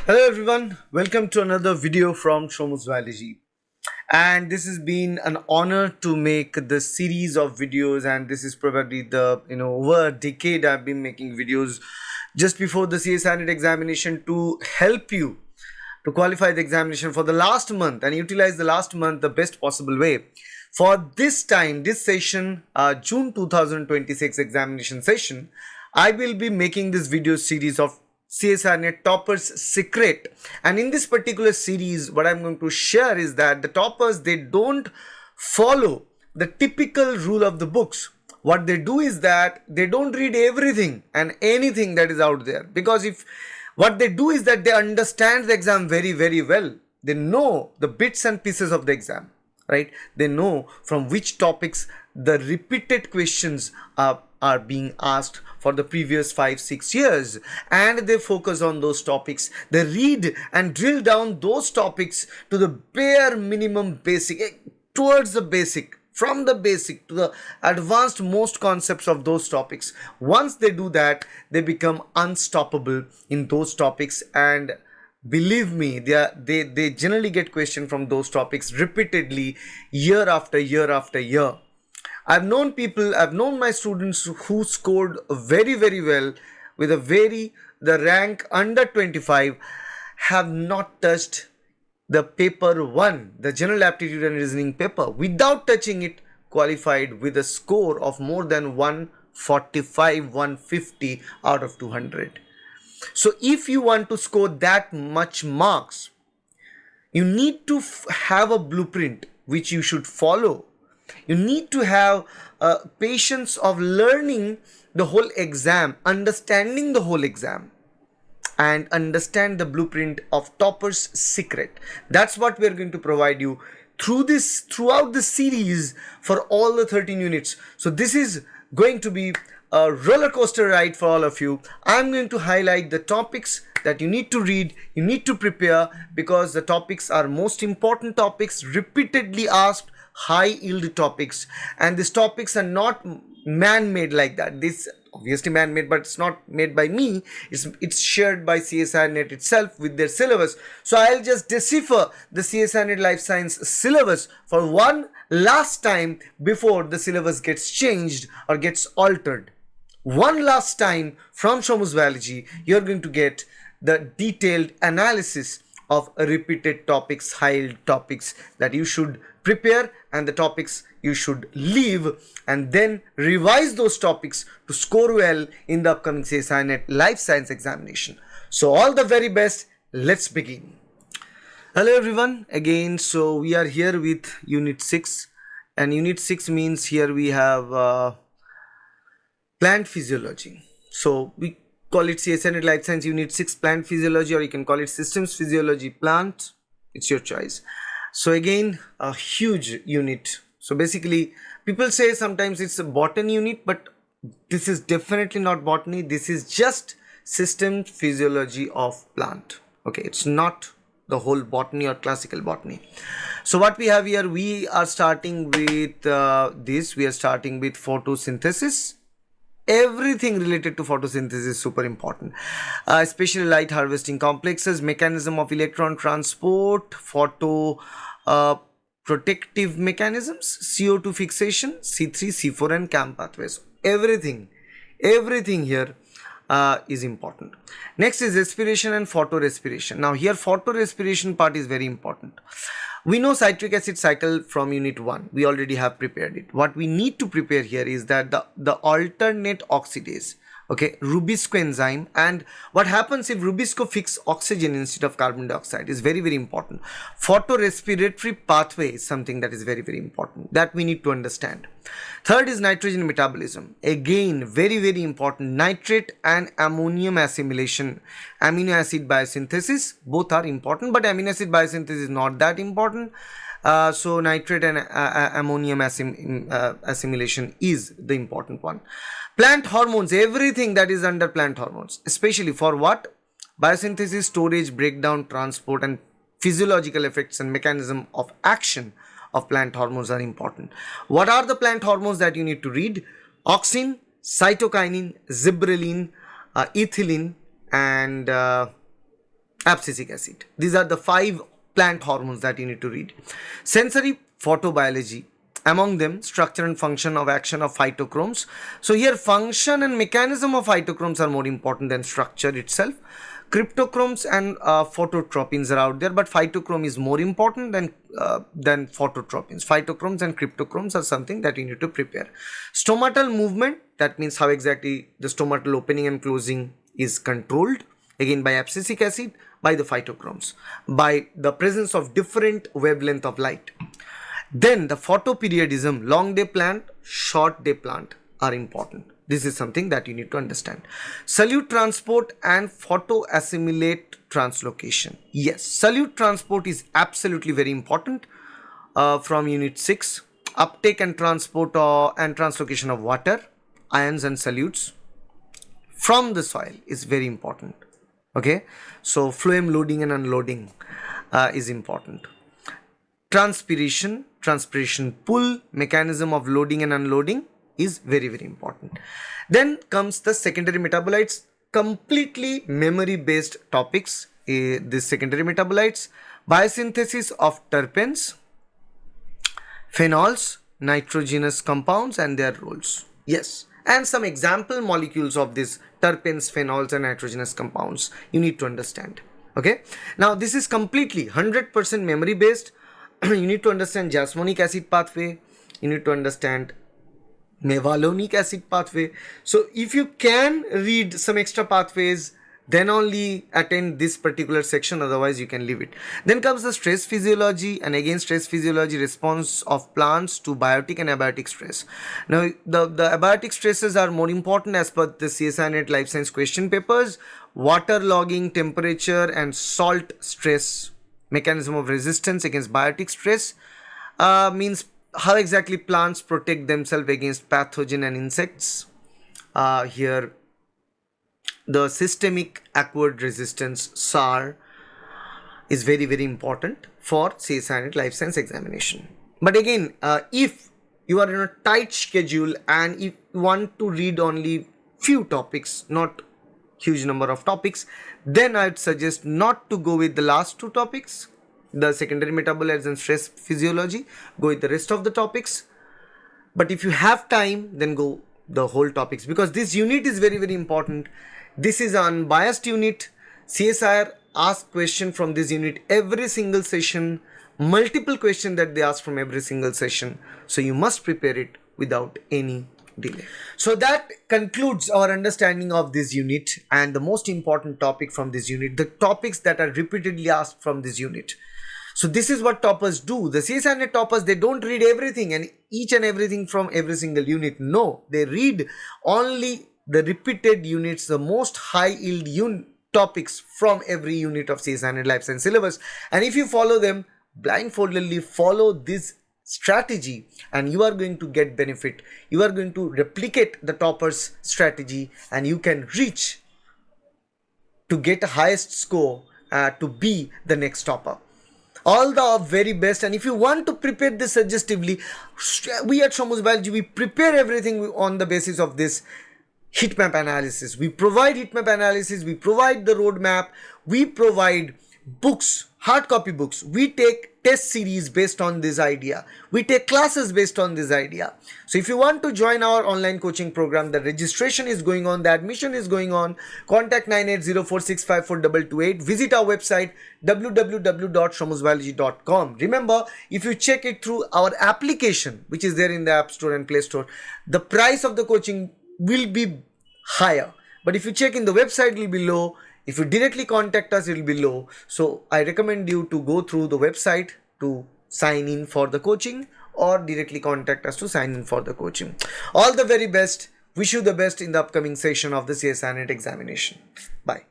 Hello everyone, welcome to another video from Shomu's Biology. And this has been an honor to make this series of videos, and this is probably the over a decade I've been making videos just before the CSIR NET examination to help you to qualify the examination for the last month and utilize the last month the best possible way. For this time, this session, June 2026 examination session, I will be making this video series of CSIR NET Toppers Secret. And in this particular series, what I'm going to share is that the toppers, they don't follow the typical rule of the books. What they do is that they don't read everything and anything that is out there, because if what they do is that they understand the exam very well. They know the bits and pieces of the exam, right? They know from which topics the repeated questions are being asked for the previous 5-6 years, and they focus on those topics. They read and drill down those topics to the bare minimum basic, towards the basic, from the basic to the advanced most concepts of those topics. Once they do that, they become unstoppable in those topics, and believe me, they generally get questioned from those topics repeatedly, year after year after year. I've known my students who scored very well with the rank under 25, have not touched the paper 1, the general aptitude and reasoning paper, without touching it, qualified with a score of more than 145, 150 out of 200. So if you want to score that much marks, you need to have a blueprint which you should follow. You need to have patience of learning the whole exam, understanding the whole exam, and understand the blueprint of Topper's Secret. That's what we're going to provide you throughout this series for all the 13 units. So this is going to be a roller coaster ride for all of you. I'm going to highlight the topics that you need to read, you need to prepare, because the topics are most important topics, repeatedly asked, high yield topics, and these topics are not man-made like that. This obviously man-made, but it's not made by me. It's shared by CSIR NET itself with their syllabus. So I'll just decipher the CSIR NET Life Science syllabus for one last time before the syllabus gets changed or gets altered. One last time from Shomu's Biology, you're going to get the detailed analysis of repeated topics, high topics that you should prepare, and the topics you should leave, and then revise those topics to score well in the upcoming CSIR NET Life Science examination. So all the very best. Let's begin. Hello everyone again. So we are here with Unit 6, and Unit 6 means here we have plant physiology. So we call it CSIR NET Life Science Unit 6 Plant Physiology, or you can call it Systems Physiology Plant. It's your choice. So again, a huge unit. So basically, people say sometimes it's a botany unit, but this is definitely not botany. This is just system physiology of plant. Okay, it's not the whole botany or classical botany. So what we have here, we are starting with this. We are starting with photosynthesis. Everything related to photosynthesis is super important, especially light harvesting complexes, mechanism of electron transport, protective mechanisms, CO2 fixation, C3, C4 and CAM pathways. Everything here is important. Next is respiration and photorespiration. Now here photorespiration part is very important. We know citric acid cycle from Unit 1. We already have prepared it. What we need to prepare here is that the alternate oxidase, okay, Rubisco enzyme, and what happens if Rubisco fix oxygen instead of carbon dioxide is very important. Photorespiratory pathway is something that is very important, that we need to understand. Third is nitrogen metabolism. Again, very important. Nitrate and ammonium assimilation, amino acid biosynthesis, both are important, but amino acid biosynthesis is not that important. So nitrate and ammonium assimilation is the important one. Plant hormones, everything that is under plant hormones, especially for what? Biosynthesis, storage, breakdown, transport, and physiological effects and mechanism of action of plant hormones are important. What are the plant hormones that you need to read? Auxin, cytokinin, gibberellin, ethylene, and abscisic acid. These are the 5 plant hormones that you need to read. Sensory photobiology, among them structure and function of action of phytochromes. So here function and mechanism of phytochromes are more important than structure itself. Cryptochromes and phototropins are out there, but phytochrome is more important than phototropins. Phytochromes and cryptochromes are something that you need to prepare. Stomatal movement, that means how exactly the stomatal opening and closing is controlled, again by abscisic acid, by the phytochromes, by the presence of different wavelength of light. Then the photoperiodism, long day plant, short day plant are important. This is something that you need to understand. Solute transport and photoassimilate translocation. Yes, solute transport is absolutely very important from unit 6. Uptake and transport and translocation of water, ions and solutes from the soil is very important. Okay, so phloem loading and unloading is important. Transpiration pull, mechanism of loading and unloading is very important. Then comes the secondary metabolites, completely memory based topics. These secondary metabolites, biosynthesis of terpenes, phenols, nitrogenous compounds and their roles. Yes, and some example molecules of these terpenes, phenols and nitrogenous compounds you need to understand. Okay, now this is completely 100% memory based. You need to understand jasmonic acid pathway, you need to understand mevalonic acid pathway. So if you can read some extra pathways, then only attend this particular section, otherwise you can leave it. Then comes the stress physiology, and again stress physiology, response of plants to biotic and abiotic stress. Now the abiotic stresses are more important as per the CSIR NET Life Science question papers. Water logging, temperature and salt stress, mechanism of resistance against biotic stress, means how exactly plants protect themselves against pathogen and insects. Here the systemic acquired resistance SAR is very important for CSIR NET Life Science examination. But again, if you are in a tight schedule and if you want to read only few topics, not huge number of topics, then I would suggest not to go with the last 2 topics, the secondary metabolites and stress physiology. Go with the rest of the topics. But if you have time, then go the whole topics, because this unit is very important. This is an unbiased unit. CSIR asks question from this unit every single session, multiple questions that they ask from every single session. So you must prepare it without any delay. So that concludes our understanding of this unit and the most important topic from this unit, the topics that are repeatedly asked from this unit. So this is what toppers do. The CSIR NET toppers, they don't read everything and each and everything from every single unit. No, they read only the repeated units, the most high yield topics from every unit of CSIR NET Life Science syllabus. And if you follow them, blindfoldedly follow this strategy, and you are going to get benefit. You are going to replicate the toppers strategy and you can reach to get a highest score to be the next topper. All the very best. And if you want to prepare this suggestively, we at Shomu's Biology, we prepare everything on the basis of this heat map analysis. We provide heat map analysis, we provide the roadmap, we provide books, hard copy books, we take test series based on this idea, we take classes based on this idea. So if you want to join our online coaching program, the registration is going on, the admission is going on. Contact 9804654228. Visit our website www.shomusbiology.com. Remember, if you check it through our application, which is there in the App Store and Play Store, the price of the coaching will be higher, but if you check in the website, it will be low. If you directly contact us, it will be low. So I recommend you to go through the website to sign in for the coaching, or directly contact us to sign in for the coaching. All the very best. Wish you the best in the upcoming session of the CSIR NET examination. Bye.